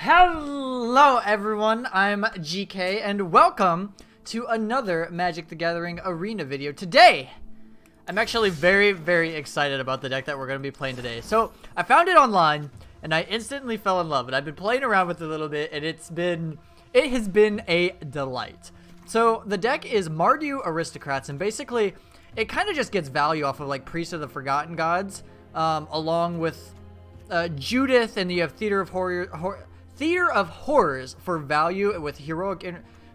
Hello everyone, I'm GK and welcome to another Magic the Gathering Arena video. Today, I'm actually very excited about the deck that we're going to be playing today. So, I found it online and I instantly fell in love and I've been playing around with it a little bit and it has been a delight. So, the deck is Mardu Aristocrats and basically it kind of just gets value off of like Priest of the Forgotten Gods along with Judith, and you have Theater of Horrors for value with heroic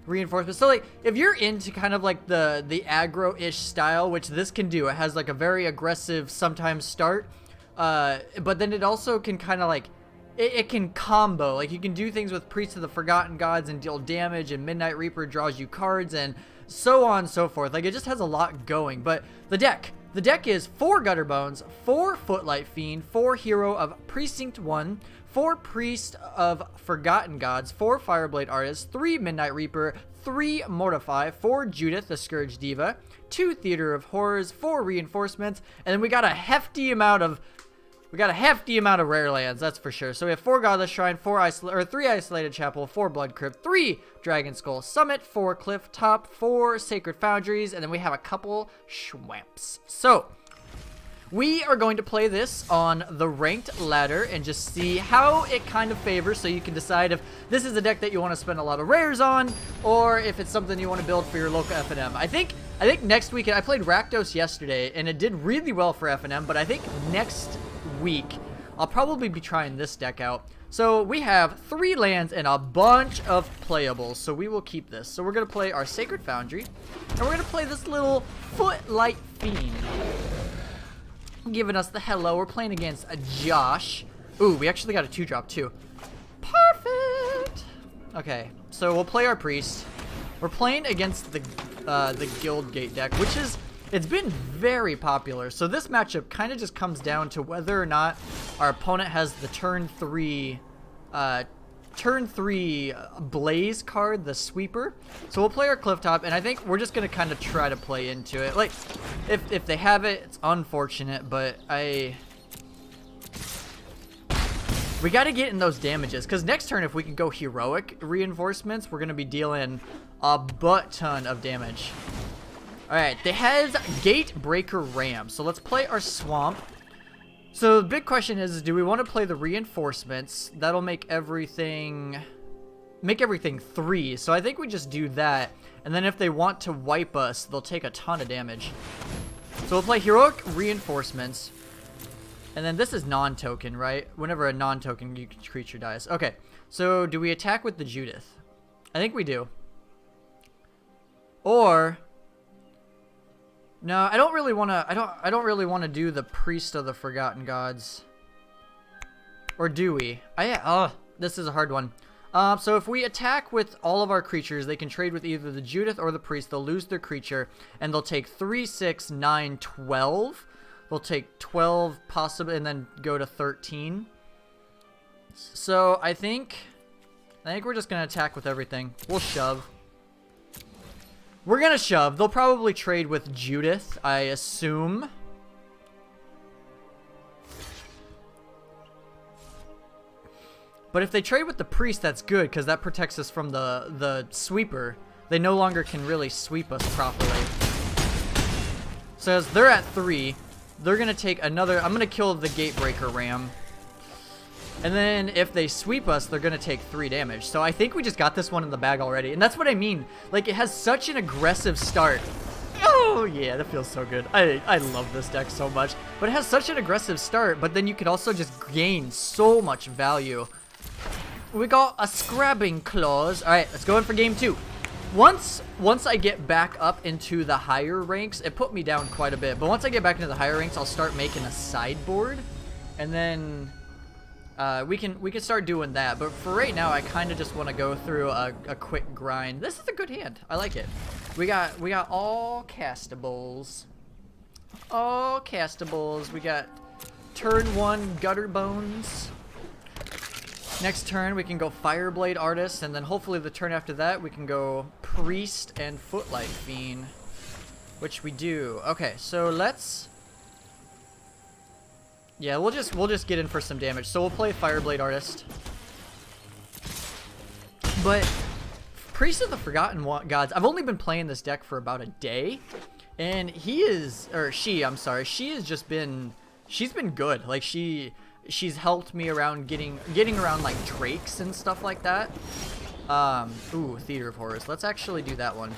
reinforcement. So like if you're into kind of like the aggro-ish style, which this can do, it has like a very aggressive sometimes start, but then it also can kind of like it can combo. Like you can do things with Priest of the Forgotten Gods and deal damage, and Midnight Reaper draws you cards and so on and so forth. Like it just has a lot going. But the deck is 4 Gutterbones, 4 Footlight Fiend, 4 Hero of Precinct 1, 4 Priest of Forgotten Gods, 4 Fireblade Artist, 3 Midnight Reaper, 3 Mortify, 4 Judith the Scourge Diva, 2 Theater of Horrors, 4 Reinforcements, and then we got a hefty amount of rare lands, that's for sure. So we have 4 Godless Shrine, 3 Isolated Chapel, 4 Blood Crypt, 3 Dragon Skull Summit, 4 Cliff Top, 4 Sacred Foundries, and then we have a couple Schwamps. So we are going to play this on the ranked ladder and just see how it kind of favors, so you can decide if this is a deck that you want to spend a lot of rares on or if it's something you want to build for your local FNM. I think next weekend, I played Rakdos yesterday and it did really well for FNM, but I think next week I'll probably be trying this deck out. So we have 3 lands and a bunch of playables, so we will keep this. So we're going to play our Sacred Foundry and we're going to play this little Footlight Fiend, giving us the hello. We're playing against a Josh. Ooh, we actually got a 2-drop too. Perfect. Okay, so we'll play our Priest. We're playing against the Guildgate deck, which is, it's been very popular. So this matchup kind of just comes down to whether or not our opponent has the turn 3 Blaze card, the Sweeper. So we'll play our Clifftop, and I think we're just going to kind of try to play into it. Like, if they have it, it's unfortunate, but we got to get in those damages, because next turn, if we can go heroic reinforcements, we're going to be dealing a butt ton of damage. Alright, they has Gatebreaker Ram, so let's play our Swamp. So the big question is do we want to play the reinforcements? That'll make everything 3, so I think we just do that, and then if they want to wipe us, they'll take a ton of damage. So we'll play heroic reinforcements, and then this is non-token, right? Whenever a non-token creature dies. Okay, so do we attack with the Judith? I think we do. Or no, I don't really want to. I don't really want to do the Priest of the Forgotten Gods. Or do we? This is a hard one. So if we attack with all of our creatures, they can trade with either the Judith or the Priest. They'll lose their creature, and they'll take 3, 6, 9, 12. They'll take 12 possibly, and then go to 13. So I think we're just gonna attack with everything. We'll shove. We're gonna shove. They'll probably trade with Judith, I assume. But if they trade with the Priest, that's good, because that protects us from the Sweeper. They no longer can really sweep us properly. So as they're at 3, they're gonna take another. I'm gonna kill the Gatebreaker Ram. And then if they sweep us, they're going to take 3 damage. So I think we just got this one in the bag already. And that's what I mean. Like, it has such an aggressive start. Oh, yeah, that feels so good. I love this deck so much. But it has such an aggressive start, but then you can also just gain so much value. We got a Scrabbing Claws. All right, let's go in for game 2. Once I get back up into the higher ranks, it put me down quite a bit. But once I get back into the higher ranks, I'll start making a sideboard. And then we can start doing that, but for right now, I kind of just want to go through a quick grind. This is a good hand. I like it. We got all castables. All castables. We got turn 1 Gutterbones. Next turn, we can go Fireblade Artist, and then hopefully the turn after that, we can go Priest and Footlight Fiend, which we do. Okay, so let's Yeah, we'll just get in for some damage. So we'll play Fireblade Artist. But Priest of the Forgotten Gods, I've only been playing this deck for about a day, and she has just been, she's been good. Like she's helped me around getting around like drakes and stuff like that. Ooh, Theater of Horrors. Let's actually do that one.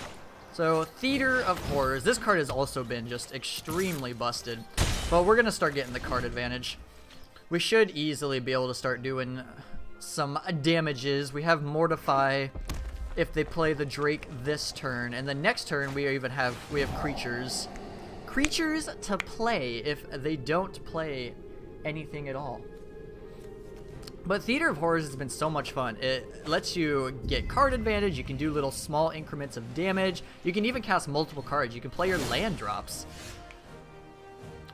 So Theater of Horrors, this card has also been just extremely busted, but we're gonna start getting the card advantage. We should easily be able to start doing some damages. We have Mortify if they play the Drake this turn, and the next turn we have creatures to play if they don't play anything at all. But Theater of Horrors has been so much fun. It lets you get card advantage. You can do little small increments of damage. You can even cast multiple cards. You can play your land drops.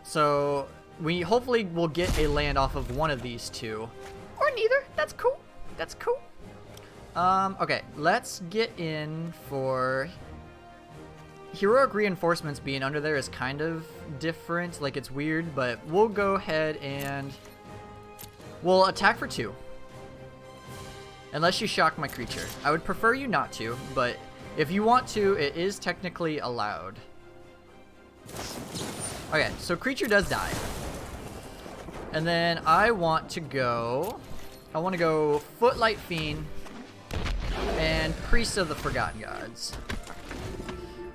So we hopefully will get a land off of one of these two, or neither. That's cool. That's cool. Okay, let's get in for Heroic Reinforcements. Being under there is kind of different. Like, it's weird, but we'll go ahead and we'll attack for 2. Unless you shock my creature. I would prefer you not to, but if you want to, it is technically allowed. Okay, so creature does die. And then I want to go Footlight Fiend and Priest of the Forgotten Gods.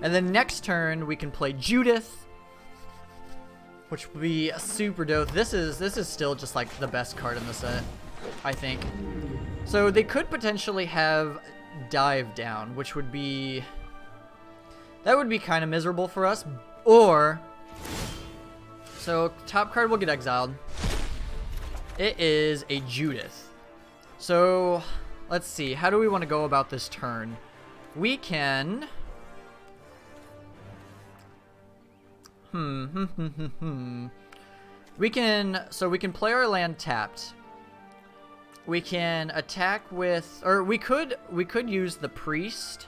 And then next turn we can play Judith, which would be super dope. This is still just like the best card in the set, I think. So they could potentially have Dive Down, which would be kind of miserable for us. Or, so top card will get exiled. It is a Judith. So let's see, how do we want to go about this turn? We can we can play our land tapped. We can attack with, or we could use the Priest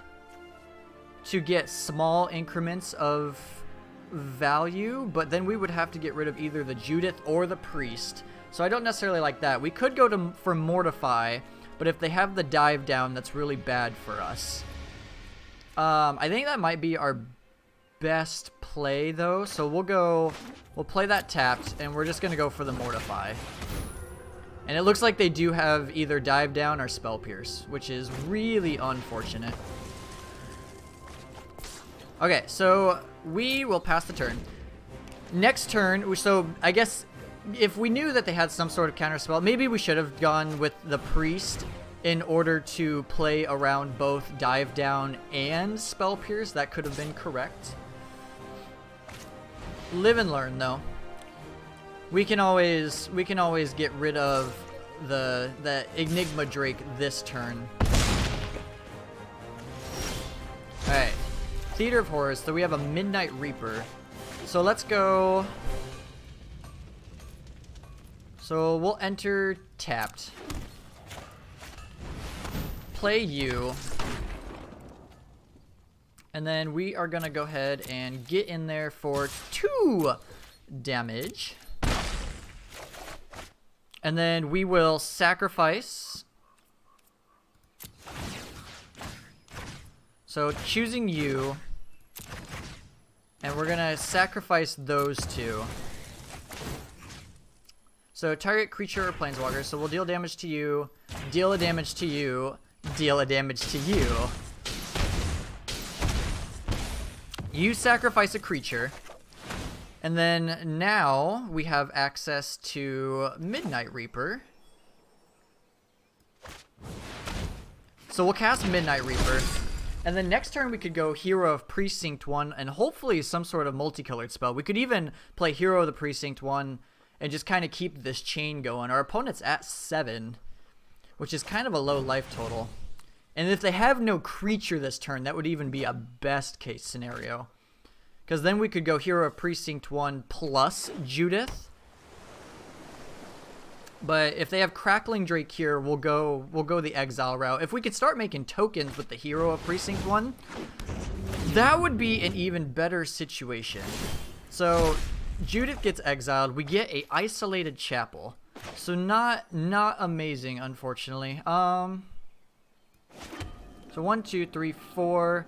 to get small increments of value, but then we would have to get rid of either the Judith or the Priest. So I don't necessarily like that. We could go for Mortify, but if they have the Dive Down, that's really bad for us. I think that might be our best play though, so we'll play that tapped, and we're just gonna go for the Mortify. And it looks like they do have either Dive Down or Spell Pierce, which is really unfortunate. Okay, so we will pass the turn. Next turn, so I guess if we knew that they had some sort of counter spell, maybe we should have gone with the Priest in order to play around both Dive Down and Spell Pierce. That could have been correct. Live and learn though. We can always get rid of the Enigma Drake this turn. Alright. Theater of Horrors, so we have a Midnight Reaper. So let's go. So we'll enter tapped. Play you. And then we are gonna go ahead and get in there for 2 damage. And then we will sacrifice. So choosing you. And we're gonna sacrifice those 2. So target creature or planeswalker. So we'll deal damage to you, deal a damage to you, deal a damage to you. You sacrifice a creature. And then now we have access to Midnight Reaper. So we'll cast Midnight Reaper. And then next turn we could go Hero of Precinct 1 and hopefully some sort of multicolored spell. We could even play Hero of the Precinct 1 and just kind of keep this chain going. Our opponent's at 7, which is kind of a low life total. And if they have no creature this turn, that would even be a best case scenario. Because then we could go Hero of Precinct 1 plus Judith. But if they have Crackling Drake here, we'll go the exile route. If we could start making tokens with the Hero of Precinct 1, that would be an even better situation. So Judith gets exiled. We get a Isolated Chapel. So not amazing, unfortunately. So 1, 2, 3, 4.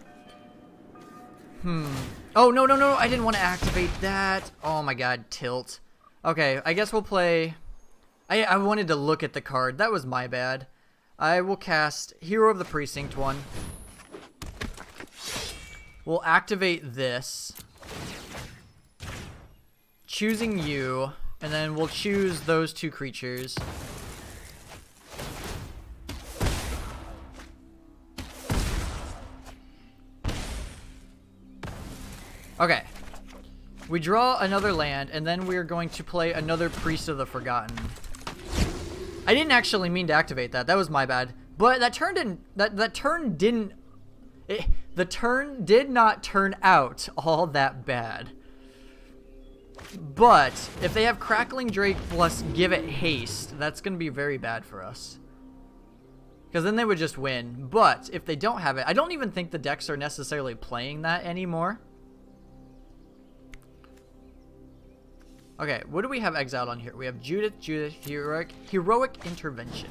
Oh, no, no, no. I didn't want to activate that. Oh, my God. Tilt. Okay, I guess we'll play... I wanted to look at the card. That was my bad. I will cast Hero of the Precinct 1. We'll activate this. Choosing you. And then we'll choose those 2 creatures. Okay. We draw another land, and then we're going to play another Priest of the Forgotten. I didn't actually mean to activate that. That was my bad. But that turn didn't... That turn didn't... the turn did not turn out all that bad. But if they have Crackling Drake plus Give It Haste, that's going to be very bad for us. Because then they would just win. But if they don't have it, I don't even think the decks are necessarily playing that anymore. Okay, what do we have exiled on here? We have Judith, Heroic Intervention.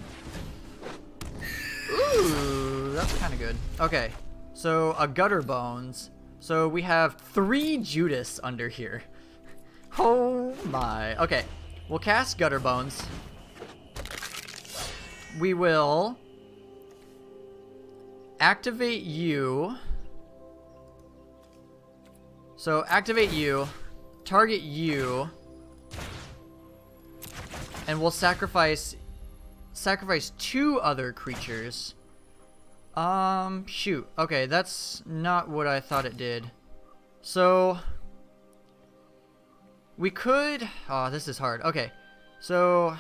Ooh, that's kind of good. Okay, so a Gutter Bones. So we have 3 Judas under here. Oh my. Okay, we'll cast Gutter Bones. We will activate you. So activate you, target you, and we'll sacrifice 2 other creatures. Shoot. Okay, that's not what I thought it did. So we could... Oh, this is hard. Okay, so...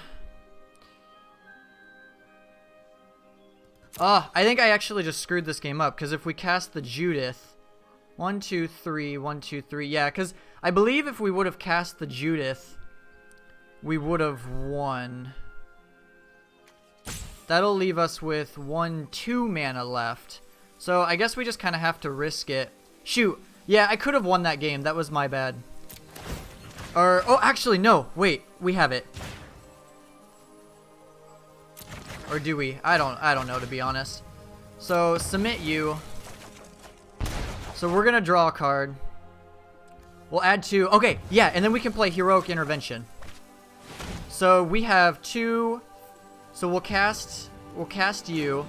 Oh, I think I actually just screwed this game up, because if we cast the Judith... 1, 2, 3, 1, 2, 3... Yeah, because I believe if we would have cast the Judith, we would have won. That'll leave us with 1, 2 mana left. So I guess we just kind of have to risk it. Shoot. Yeah, I could have won that game. That was my bad. Or, oh, actually, no. Wait, we have it. Or do we? I don't know, to be honest. So, submit you. So we're gonna draw a card. We'll add 2. Okay, yeah, and then we can play Heroic Intervention. So we have 2. So we'll cast you.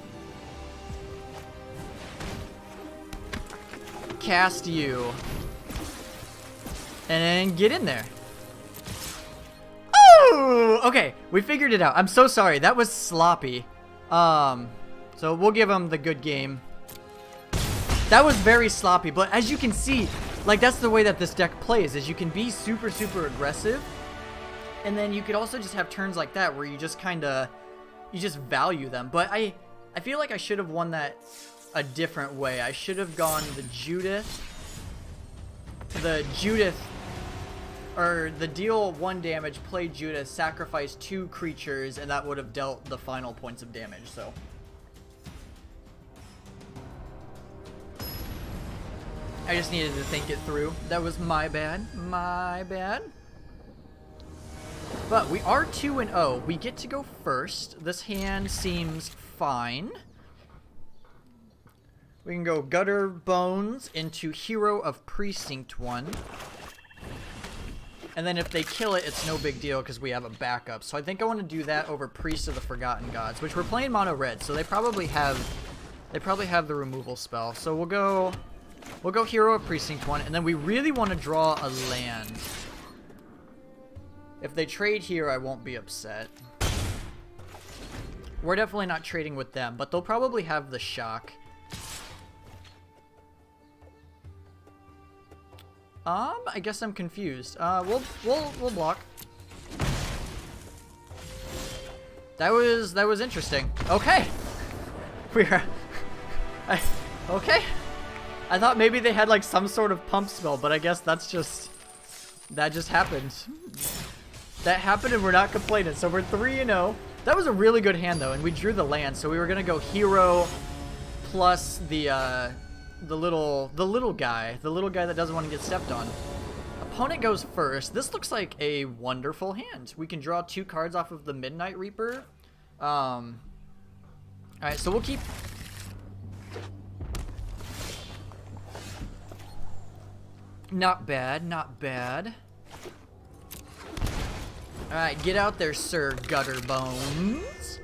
Cast you. And then get in there. Oh! Okay, we figured it out. I'm so sorry. That was sloppy. So we'll give him the good game. That was very sloppy, but as you can see, like, that's the way that this deck plays, is you can be super, super aggressive, and then you could also just have turns like that where you just kind of, you just value them. But I feel like I should have won that a different way. I should have gone the Judith, or the deal 1 damage, play Judith, sacrifice 2 creatures, and that would have dealt the final points of damage, so... I just needed to think it through. That was my bad. My bad. But we are 2-0. We get to go first. This hand seems fine. We can go Gutter Bones into Hero of Precinct 1. And then if they kill it, it's no big deal because we have a backup. So I think I want to do that over Priest of the Forgotten Gods, which we're playing mono red, so they probably have the removal spell. So we'll go Hero of Precinct 1, and then we really want to draw a land. If they trade here, I won't be upset. We're definitely not trading with them, but they'll probably have the shock. I guess I'm confused. We'll block. That was interesting. Okay. Okay. I thought maybe they had like some sort of pump spell, but I guess that just happened. That happened and we're not complaining. So we're 3-0. That was a really good hand though, and we drew the land, so we were gonna go hero plus the little guy that doesn't want to get stepped on. Opponent goes first. This looks like a wonderful hand. We can draw 2 cards off of the Midnight Reaper. Alright, so we'll keep Not bad, not bad. Alright, get out there, Sir Gutterbones.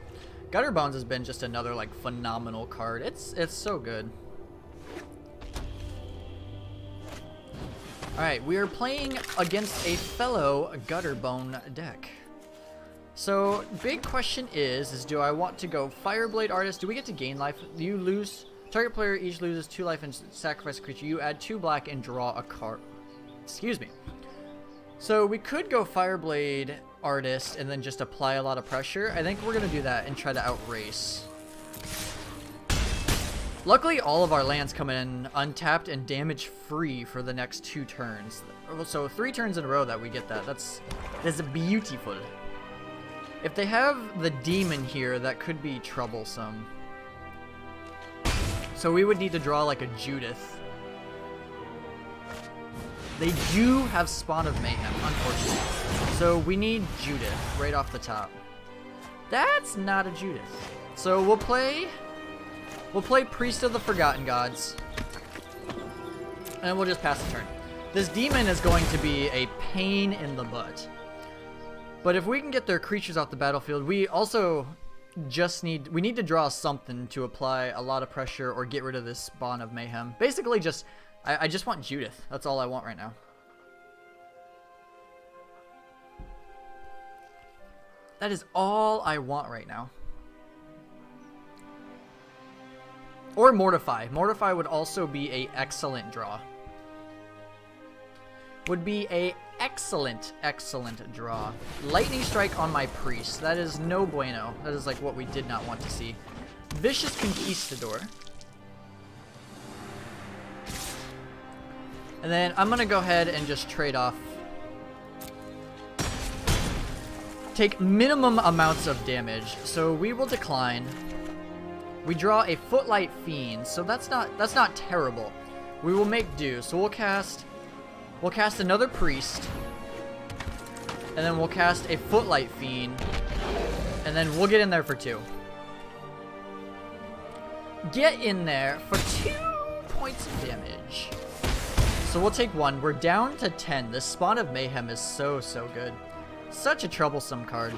Gutterbones has been just another, like, phenomenal card. It's so good. Alright, we are playing against a fellow Gutterbone deck. So, big question is do I want to go Fireblade Artist? Do we get to gain life? You lose... Target player each loses 2 life and sacrifice a creature. You add 2 black and draw a card. Excuse me. So we could go Fireblade Artist and then just apply a lot of pressure. I think we're going to do that and try to outrace. Luckily, all of our lands come in untapped and damage free for the next 2 turns. So 3 turns in a row that we get that. That's beautiful. If they have the demon here, that could be troublesome. So we would need to draw like a Judith. They do have Spawn of Mayhem, unfortunately. So we need Judith right off the top. That's not a Judith. So we'll play Priest of the Forgotten Gods. And we'll just pass the turn. This demon is going to be a pain in the butt. But if we can get their creatures off the battlefield, we also just need to draw something to apply a lot of pressure or get rid of this Spawn of Mayhem. Basically just I just want Judith. That's all I want right now. That is all I want right now. Or Mortify. Mortify would also be a excellent draw. Would be a excellent draw. Lightning Strike on my Priest. That is no bueno. That is like what we did not want to see. Vicious Conquistador. And then I'm gonna go ahead and just trade off. Take minimum amounts of damage. So we will decline. We draw a Footlight Fiend, so that's not terrible. We will make do. So we'll cast another Priest. And then we'll cast a Footlight Fiend. And then we'll get in there for 2. Get in there for 2 points of damage. So we'll take 1. We're down to 10. This Spawn of Mayhem is so good. Such a troublesome card.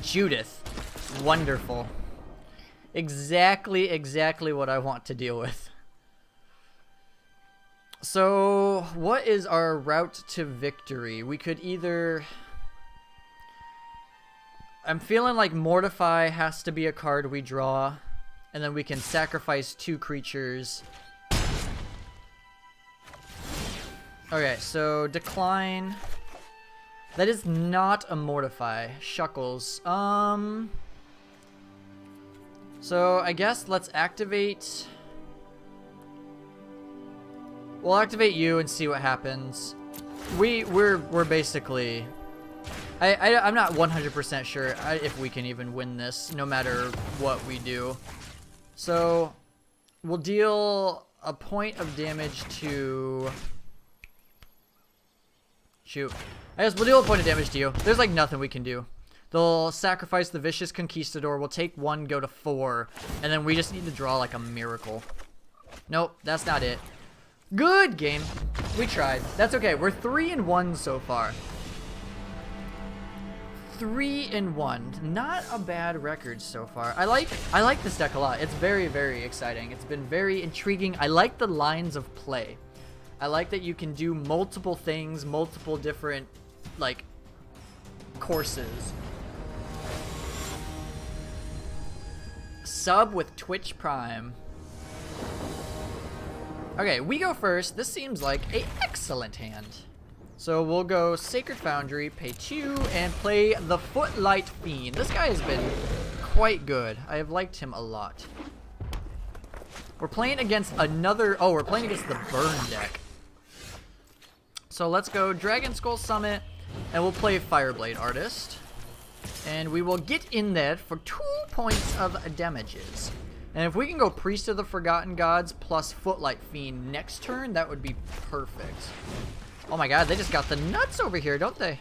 Judith. Wonderful. Exactly what I want to deal with. So, what is our route to victory? We could either... I'm feeling like Mortify has to be a card we draw. And then we can sacrifice 2 creatures. Okay, so decline. That is not a Mortify. Shuckles. So I guess let's activate. We'll activate you and see what happens. We're basically. I'm not 100% sure if we can even win this, no matter what we do. So we'll deal a point of damage to. Shoot. I guess we'll deal a point of damage to you. There's like nothing we can do. They'll sacrifice the Vicious Conquistador. We'll take 1, go to 4. And then we just need to draw like a miracle. Nope, that's not it. Good game. We tried. That's okay. We're 3-1 so far. 3-1. Not a bad record so far. I like this deck a lot. It's very exciting. It's been very intriguing. I like the lines of play. I like that you can do multiple things, multiple different, like, courses. Sub with Twitch Prime. Okay, we go first. This seems like an excellent hand. So we'll go Sacred Foundry, pay 2, and play the Footlight Fiend. This guy has been quite good. I have liked him a lot. We're playing against another... Oh, we're playing against the Burn deck. So let's go Dragon Skull Summit, and we'll play Fireblade Artist. And we will get in there for 2 points of damages. And if we can go Priest of the Forgotten Gods plus Footlight Fiend next turn, that would be perfect. Oh my god, they just got the nuts over here, don't they?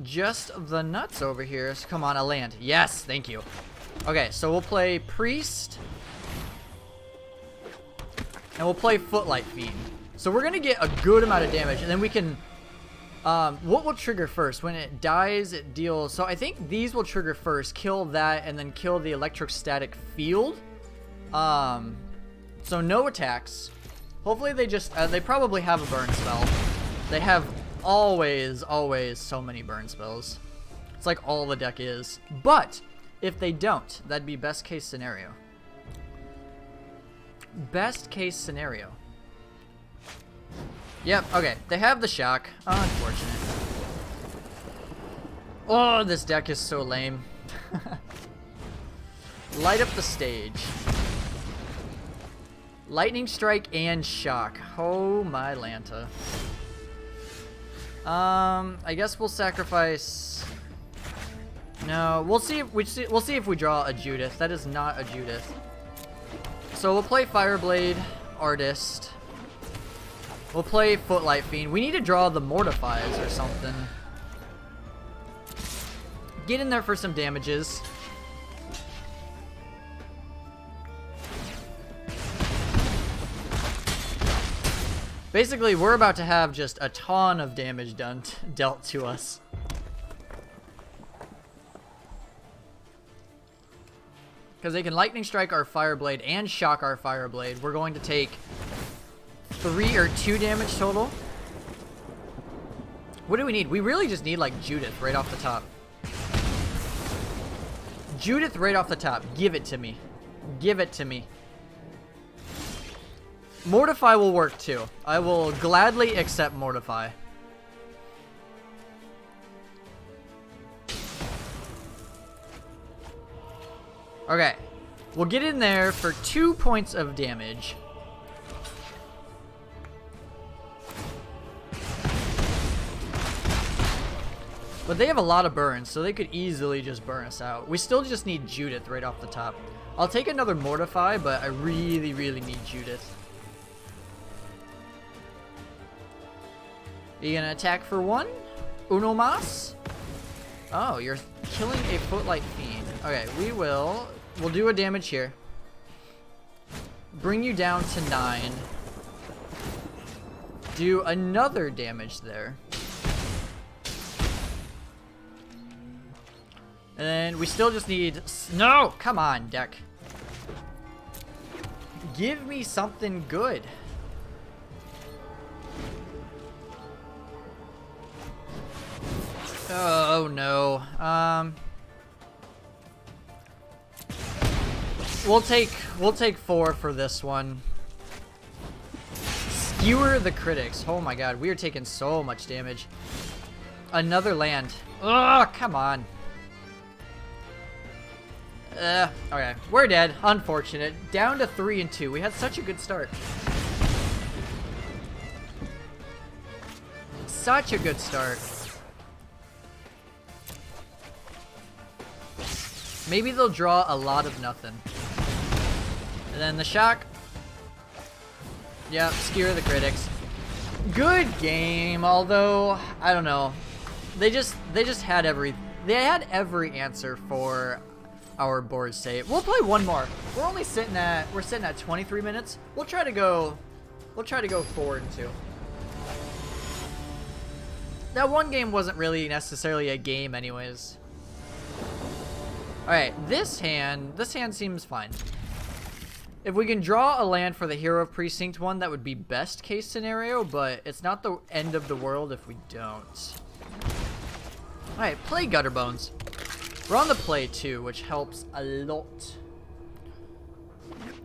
Just the nuts over here. So come on, a land. Yes, thank you. Okay, so we'll play Priest. And we'll play Footlight Fiend. So we're going to get a good amount of damage. And then we can... what will trigger first? When it dies, it deals... So I think these will trigger first. Kill that and then kill the electrostatic field. So no attacks. Hopefully they just... they probably have a burn spell. They have always so many burn spells. It's like all the deck is. But if they don't, that'd be best case scenario. Best case scenario. Yep, okay. They have the shock. Unfortunate. Oh, this deck is so lame. Light up the stage. Lightning Strike and Shock. Oh my Lanta. I guess we'll sacrifice... No, we'll see if we draw a Judith. That is not a Judith. So we'll play Fireblade Artist. We'll play Footlight Fiend. We need to draw the Mortifies or something. Get in there for some damages. Basically, we're about to have just a ton of damage dealt to us. Because they can Lightning Strike our Fireblade and Shock our Fireblade. We're going to take 3 or 2 damage total. What do we need? We really just need like Judith right off the top. Judith right off the top. Give it to me. Give it to me. Mortify will work too. I will gladly accept Mortify. Okay. We'll get in there for 2 points of damage. But they have a lot of burns, so they could easily just burn us out. We still just need Judith right off the top. I'll take another Mortify, but I really need Judith. You gonna attack for 1? Uno mas? Oh, you're killing a Footlight Fiend. Okay, we'll do a damage here. Bring you down to 9. Do another damage there. And then we still just need... No! Come on, deck. Give me something good. Oh no. We'll take 4 for this one. Skewer the critics. Oh my god, we are taking so much damage. Another land. Ugh, come on. Okay, we're dead. Unfortunate. Down to 3 and 2. We had such a good start. Such a good start. Maybe they'll draw a lot of nothing. And then the shock. Yep, skewer the critics. Good game, although I don't know. They just had every answer for our board state. We'll play one more. We're sitting at 23 minutes. We'll try to go 4 and 2. That one game wasn't really necessarily a game anyways. Alright, this hand seems fine. If we can draw a land for the Hero of Precinct 1, that would be best case scenario, but it's not the end of the world if we don't. Alright, play Gutterbones. We're on the play too, which helps a lot.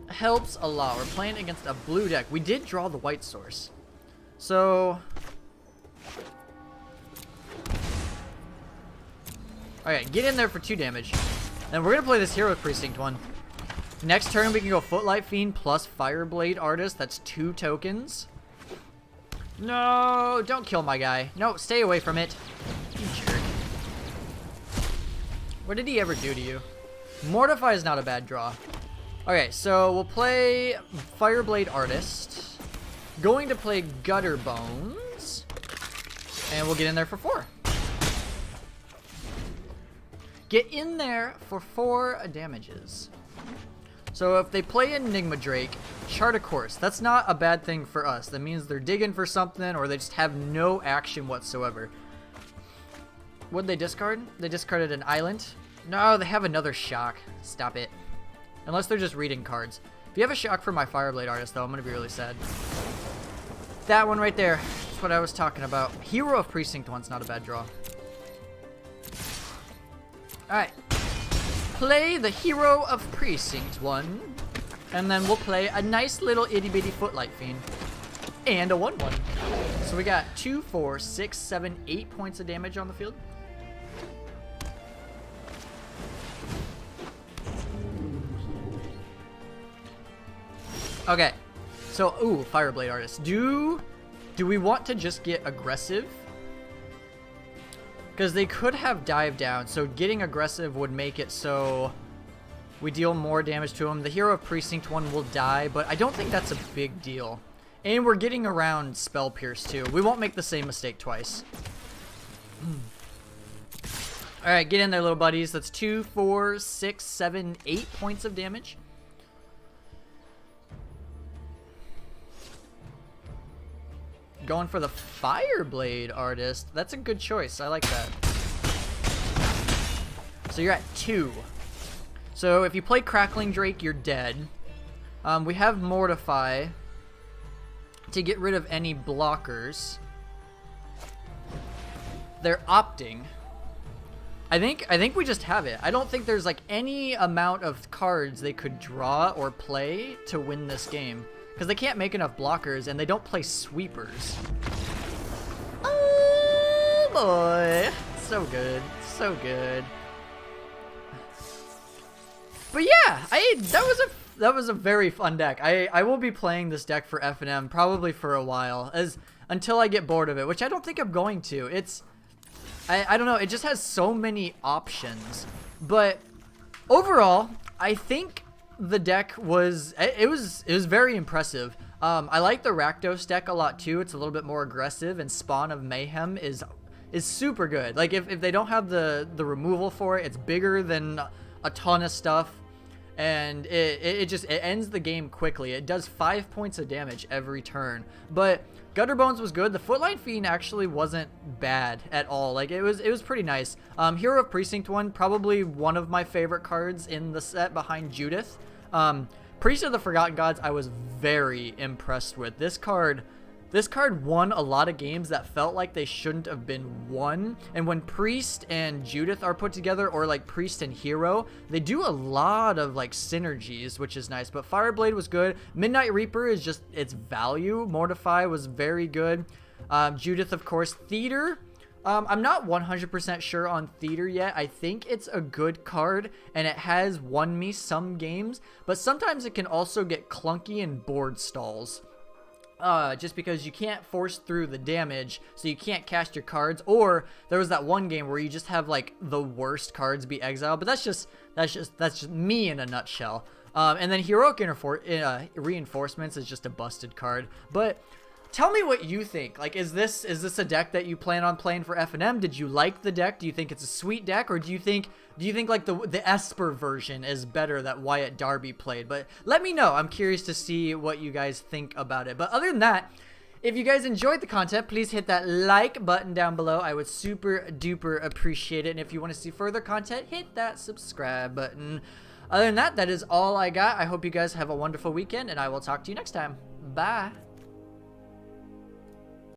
Helps a lot. We're playing against a blue deck. We did draw the white source. So... Alright, get in there for 2 damage. And we're going to play this Hero Precinct 1. Next turn, we can go Footlight Fiend plus Fireblade Artist. That's 2 tokens. No, don't kill my guy. No, stay away from it. You jerk. What did he ever do to you? Mortify is not a bad draw. Okay, so we'll play Fireblade Artist. Going to play Gutterbones. And we'll get in there for 4. Get in there for 4 damages. So if they play Enigma Drake, chart a course. That's not a bad thing for us. That means they're digging for something or they just have no action whatsoever. What'd they discard? They discarded an island. No, they have another shock. Stop it. Unless they're just reading cards. If you have a shock for my Fireblade Artist, though, I'm going to be really sad. That one right there. That's what I was talking about. Hero of Precinct 1's not a bad draw. Alright. Play the Hero of Precinct 1. And then we'll play a nice little itty-bitty Footlight Fiend. And a 1-1. So we got 2, 4, 6, 7, 8 points of damage on the field. Okay, so, ooh, Fireblade Artist. Do we want to just get aggressive? Because they could have Dive Down, so getting aggressive would make it so we deal more damage to him. The Hero of Precinct 1 will die, but I don't think that's a big deal. And we're getting around Spell Pierce, too. We won't make the same mistake twice. Alright, get in there, little buddies. That's 2, 4, 6, 7, 8 points of damage. Going for the Fireblade Artist. That's a good choice. I like that. So you're at 2. So if you play Crackling Drake, you're dead. We have Mortify to get rid of any blockers. They're opting. I think we just have it. I don't think there's like any amount of cards they could draw or play to win this game. Because they can't make enough blockers, and they don't play sweepers. Oh, boy. So good. So good. But yeah, that was a very fun deck. I will be playing this deck for F&M probably for a while, until I get bored of it, which I don't think I'm going to. I don't know, it just has so many options. But overall, I think the deck was very impressive. I like the Rakdos deck a lot too. It's a little bit more aggressive, and Spawn of Mayhem is super good. Like if they don't have the removal for it, it's bigger than a ton of stuff, and it ends the game quickly. It does 5 points of damage every turn. But Gutterbones was good. The Footlight Fiend actually wasn't bad at all. Like it was pretty nice. Hero of Precinct 1, probably one of my favorite cards in the set behind Judith. Priest of the Forgotten Gods, I was very impressed with. This card won a lot of games that felt like they shouldn't have been won. And when Priest and Judith are put together, or like Priest and Hero, they do a lot of like synergies, which is nice. But Fireblade was good. Midnight Reaper is just its value. Mortify was very good. Judith, of course. Theater. I'm not 100% sure on Theater yet. I think it's a good card, and it has won me some games. But sometimes it can also get clunky and board stalls. Just because you can't force through the damage, so you can't cast your cards. Or there was that one game where you just have like the worst cards be exiled, but that's just me in a nutshell. And then Heroic Reinforcements is just a busted card. But tell me what you think. Like, is this a deck that you plan on playing for F&M? Did you like the deck? Do you think it's a sweet deck, or do you think like the Esper version is better that Wyatt Darby played? But let me know. I'm curious to see what you guys think about it. But other than that, if you guys enjoyed the content, please hit that like button down below. I would super duper appreciate it. And if you want to see further content, hit that subscribe button. Other than that, that is all I got. I hope you guys have a wonderful weekend, and I will talk to you next time. Bye.